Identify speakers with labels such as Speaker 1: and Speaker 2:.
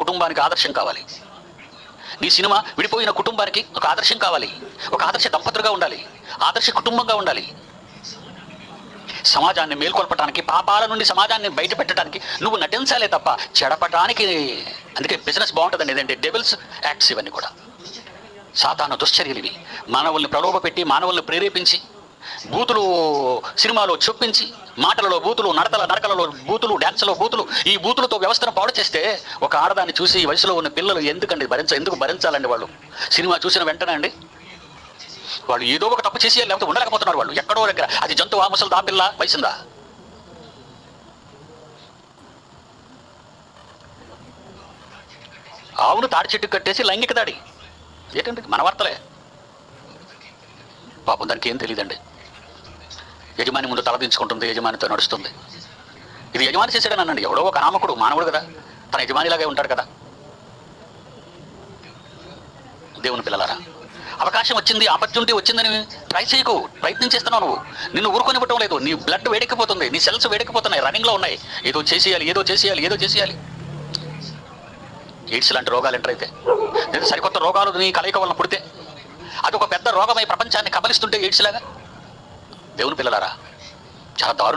Speaker 1: కుటుంబానికి ఆదర్శం కావాలి. నీ సినిమా విడిపోయిన కుటుంబానికి ఒక ఆదర్శం కావాలి. ఒక ఆదర్శ దంపతులుగా ఉండాలి, ఆదర్శ కుటుంబంగా ఉండాలి. సమాజాన్ని మేల్కొల్పడానికి, పాపాల నుండి సమాజాన్ని బయట పెట్టడానికి నువ్వు నటించాలే తప్ప చెడపటానికి. అందుకే బిజినెస్ బాగుంటుందండి. ఏదంటే డెవిల్స్ యాక్ట్స్ ఇవన్నీ కూడా సాతాను దుశ్చర్యలు ఇవి. మానవుల్ని ప్రలోభపెట్టి, మానవుల్ని ప్రేరేపించి, బూతులు సినిమాలో చొప్పించి, మాటలలో బూతులు, నడకలలో బూతులు, డ్యాన్స్లో బూతులు, ఈ బూతులతో వ్యవస్థను పాడు చేస్తే ఒక ఆడదాన్ని చూసి ఈ వయసులో ఉన్న పిల్లలు ఎందుకు భరించాలండి? వాళ్ళు సినిమా చూసిన వెంటనే అండి వాళ్ళు ఏదో ఒక తప్పు చేసి లేకపోతే ఉండలేకపోతున్నారు. వాళ్ళు ఎక్కడో దగ్గర అది జంతువా, ముసలిదా, పిల్ల, వయసుందా? ఆవును తాడి చెట్టు కట్టేసి లైంగిక దాడి ఏంటండి? మన వార్తలే. పాపం దానికి ఏం తెలియదండి. యజమాని ముందు తలదించుకుంటుంది, యజమానితో నడుస్తుంది. ఇది యజమాని చేసాడని అనండి. ఎవడో ఒక నామకుడు, మానవుడు కదా, తన యజమానిలాగే ఉంటాడు కదా. దేవుని పిల్లలారా, అవకాశం వచ్చింది, ఆపర్చునిటీ వచ్చిందని ట్రై చేయకు. ప్రయత్నం చేస్తున్నావు నువ్వు. నిన్ను ఊరుకొనివ్వటం లేదు. నీ బ్లడ్ వేడెక్కిపోతుంది, నీ సెల్స్ వేడెక్కిపోతున్నాయి, రన్నింగ్లో ఉన్నాయి. ఏదో చేసేయాలి. ఎయిడ్స్ లాంటి రోగాలు ఎంటర్ అయితే, లేదా సరికొత్త రోగాలు నీ కలయిక వలన పుడితే, అది ఒక పెద్ద రోగమై ప్రపంచాన్ని కబలిస్తుంటే ఎయిడ్స్ లాగా. దేవుని పిల్లలారా, చాలా దారుణం.